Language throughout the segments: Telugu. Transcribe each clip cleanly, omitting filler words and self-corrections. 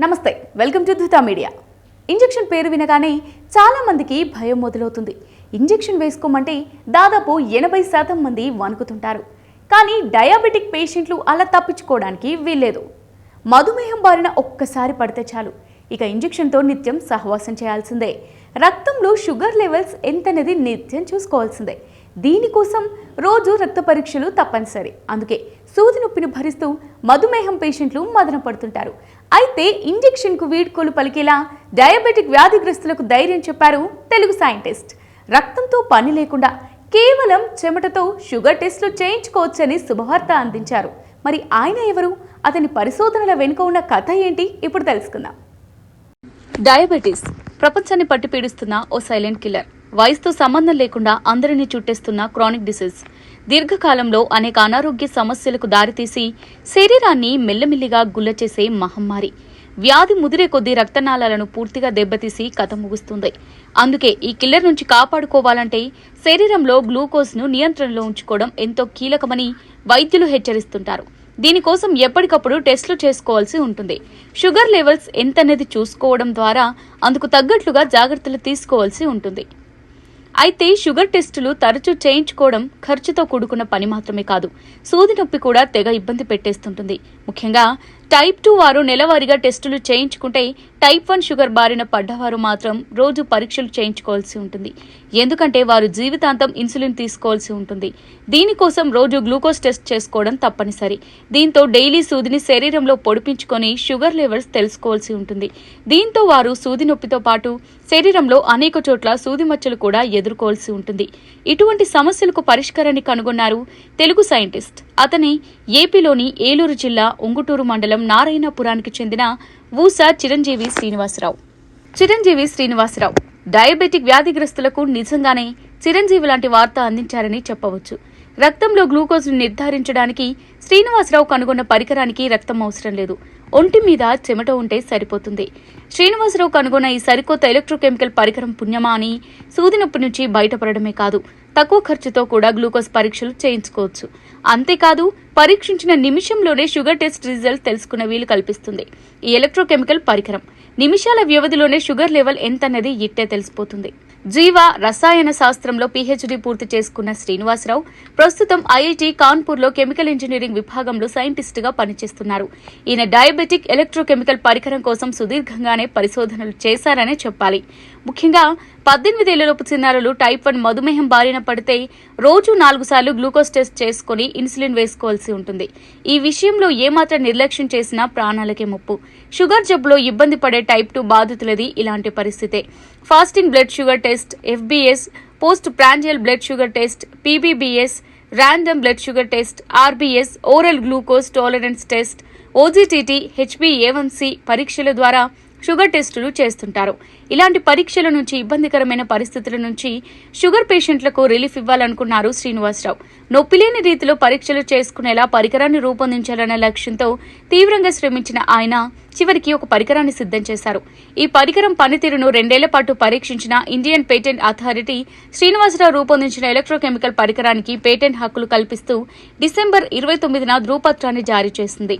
నమస్తే, వెల్కమ్ టు ధృతా మీడియా. ఇంజెక్షన్ పేరు వినగానే చాలా మందికి భయం మొదలవుతుంది. ఇంజెక్షన్ వేసుకోమంటే దాదాపు 80% మంది వణుకుతుంటారు. కానీ డయాబెటిక్ పేషెంట్లు అలా తప్పించుకోవడానికి వీల్లేదు. మధుమేహం బారిన ఒక్కసారి పడితే చాలు, ఇక ఇంజెక్షన్తో నిత్యం సహవాసం చేయాల్సిందే. రక్తంలో షుగర్ లెవెల్స్ ఎంతనేది నిత్యం చూసుకోవాల్సిందే. దీనికోసం రోజు రక్త పరీక్షలు తప్పనిసరి. అందుకే సూది నొప్పిని భరిస్తూ మధుమేహం పేషెంట్లు మదన పడుతుంటారు. అయితే ఇంజెక్షన్కు వీడ్కోలు పలికేలా డయాబెటిక్ వ్యాధిగ్రస్తులకు ధైర్యం చెప్పారు తెలుగు సైంటిస్ట్. రక్తంతో పని లేకుండా కేవలం చెమటతో షుగర్ టెస్టులు చేయించుకోవచ్చని శుభవార్త అందించారు. మరి ఆయన ఎవరు? అతని పరిశోధనల వెనుక ఉన్న కథ ఏంటి? ఇప్పుడు తెలుసుకుందాం. డయాబెటీస్ ప్రపంచాన్ని పట్టి పీడిస్తున్న ఓ సైలెంట్ కిల్లర్. వయసుతో సంబంధం లేకుండా అందరినీ చుట్టేస్తున్న క్రానిక్ డిసీజ్. దీర్ఘకాలంలో అనేక అనారోగ్య సమస్యలకు దారితీసి శరీరాన్ని మెల్లమెల్లిగా గుల్లచేసే మహమ్మారి. వ్యాధి ముదిరే కొద్దీ రక్తనాళాలను పూర్తిగా దెబ్బతీసి కథ ముగుస్తుంది. అందుకే ఈ కిల్లర్ నుంచి కాపాడుకోవాలంటే శరీరంలో గ్లూకోజ్ను నియంత్రణలో ఉంచుకోవడం ఎంతో కీలకమని వైద్యులు హెచ్చరిస్తుంటారు. దీనికోసం ఎప్పటికప్పుడు టెస్టులు చేసుకోవాల్సి ఉంటుంది. షుగర్ లెవెల్స్ ఎంతనేది చూసుకోవడం ద్వారా అందుకు తగ్గట్లుగా జాగ్రత్తలు తీసుకోవాల్సి ఉంటుంది. అయితే షుగర్ టెస్టులు తరచూ చేయించుకోవడం ఖర్చుతో కూడుకున్న పని మాత్రమే కాదు, సూది నొప్పి కూడా తెగ ఇబ్బంది పెట్టేస్తుంటుంది. ముఖ్యంగా టైప్ 2 వారు నెలవారీగా టెస్టులు చేయించుకుంటే, టైప్ 1 షుగర్ బారిన పడ్డవారు మాత్రం రోజు పరీక్షలు చేయించుకోవాల్సి ఉంటుంది. ఎందుకంటే వారు జీవితాంతం ఇన్సులిన్ తీసుకోవాల్సి ఉంటుంది. దీనికోసం రోజు గ్లూకోజ్ టెస్ట్ చేసుకోవడం తప్పనిసరి. దీంతో డైలీ సూదిని శరీరంలో పొడిపించుకొని షుగర్ లెవెల్స్ తెలుసుకోవాల్సి ఉంటుంది. దీంతో వారు సూది నొప్పితో పాటు శరీరంలో అనేక చోట్ల సూది మచ్చలు కూడా ఎదుర్కోవాల్సి ఉంటుంది. ఇటువంటి సమస్యలకు పరిష్కారాన్ని కనుగొన్నారు తెలుగు సైంటిస్ట్. అతని ఏపీలోని ఏలూరు జిల్లా ఉంగుటూరు మండలం నారాయణపురానికి చెందిన ఊసా చిరంజీవి శ్రీనివాసరావు డయాబెటిక్ వ్యాధిగ్రస్తులకు నిజంగానే చిరంజీవి లాంటి వార్త అందించారని చెప్పవచ్చు. రక్తంలో గ్లూకోజ్ను నిర్ధారించడానికి శ్రీనివాసరావు కనుగొన్న పరికరానికి రక్తం అవసరం లేదు, ఒంటి మీద చెమట ఉంటే సరిపోతుంది. శ్రీనివాసరావు కనుగొన్న ఈ సరికొత్త ఎలక్ట్రోకెమికల్ పరికరం పుణ్యమా అని సూది నొప్పి నుంచి బయటపడమే కాదు, తక్కువ ఖర్చుతో కూడా గ్లూకోజ్ పరీక్షలు చేయించుకోవచ్చు. అంతేకాదు, పరీక్షించిన నిమిషంలోనే షుగర్ టెస్ట్ రిజల్ట్ తెలుసుకునే వీలు కల్పిస్తుంది ఈ ఎలక్ట్రోకెమికల్ పరికరం. నిమిషాల వ్యవధిలోనే షుగర్ లెవెల్ ఎంతన్నది ఇట్టే తెలిసిపోతుంది. జీవ రసాయన శాస్త్రంలో PhD పూర్తి చేసుకున్న శ్రీనివాసరావు ప్రస్తుతం ఐఐటి కాన్పూర్లో కెమికల్ ఇంజనీరింగ్ విభాగంలో సైంటిస్టుగా పనిచేస్తున్నారు. ఈయన డయాబెటిక్ ఎలక్ట్రోకెమికల్ పరికరం కోసం సుదీర్ఘంగానే పరిశోధనలు చేశారనే చెప్పాలి. ముఖ్యంగా 18 ఏళ్లలోపు చిన్నారులు టైప్ 1 మధుమేహం బారిన పడితే రోజు 4 సార్లు గ్లూకోజ్ టెస్ట్ చేసుకుని ఇన్సులిన్ వేసుకోవాల్సి ఉంటుంది. ఈ విషయంలో ఏమాత్రం నిర్లక్ష్యం చేసినా ప్రాణాలకే ముప్పు. షుగర్ జబ్బులో ఇబ్బంది పడే టైప్ 2 బాధితులది ఇలాంటి పరిస్థితే. Fasting blood sugar test, FBS, post prandial blood sugar test, PBBS, random blood sugar test, RBS, oral glucose tolerance test, OGTT, HbA1c పరీక్షల ద్వారా షుగర్ టెస్టులు చేస్తుంటారు. ఇలాంటి పరీక్షల నుంచి ఇబ్బందికరమైన పరిస్థితుల నుంచి షుగర్ పేషెంట్లకు రిలీఫ్ ఇవ్వాలనుకున్నారు శ్రీనివాసరావు. నొప్పిలేని రీతిలో పరీక్షలు చేసుకునేలా పరికరాన్ని రూపొందించాలన్న లక్ష్యంతో తీవ్రంగా శ్రమించిన ఆయన చివరికి ఒక పరికరాన్ని సిద్ధం చేశారు. ఈ పరికరం పనితీరును 2 ఏళ్ల పాటు పరీక్షించిన ఇండియన్ పేటెంట్ అథారిటీ శ్రీనివాసరావు రూపొందించిన ఎలక్ట్రోకెమికల్ పరికరానికి పేటెంట్ హక్కులు కల్పిస్తూ డిసెంబర్ 29న ధృవపత్రాన్ని జారీ చేసింది.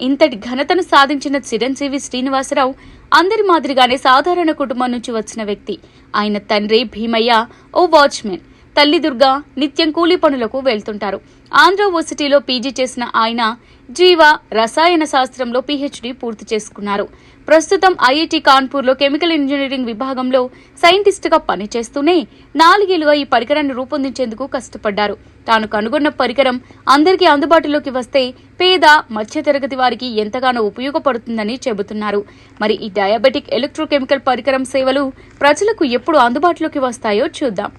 ఇంతటి ఘనతను సాధించిన చిరంజీవి శ్రీనివాసరావు అందరి మాదిరిగానే సాధారణ కుటుంబం నుంచి వచ్చిన వ్యక్తి. ఆయన తండ్రి భీమయ్య ఓ వాచ్మెన్, తల్లి దుర్గా నిత్యం కూలీ పనులకు వెళ్తుంటారు. ఆంధ్ర యూనివర్సిటీలో PG చేసిన ఆయన జీవ రసాయన శాస్త్రంలో PhD పూర్తి చేసుకున్నారు. ప్రస్తుతం ఐఐటి కాన్పూర్లో కెమికల్ ఇంజనీరింగ్ విభాగంలో సైంటిస్టుగా పనిచేస్తూనే 4 ఏళ్లుగా ఈ పరికరాన్ని రూపొందించేందుకు కష్టపడ్డారు. తాను కనుగొన్న పరికరం అందరికీ అందుబాటులోకి వస్తే పేద మధ్యతరగతి వారికి ఎంతగానో ఉపయోగపడుతుందని చెబుతున్నారు. మరి ఈ డయాబెటిక్ ఎలక్ట్రోకెమికల్ పరికరం సేవలు ప్రజలకు ఎప్పుడు అందుబాటులోకి వస్తాయో చూద్దాం.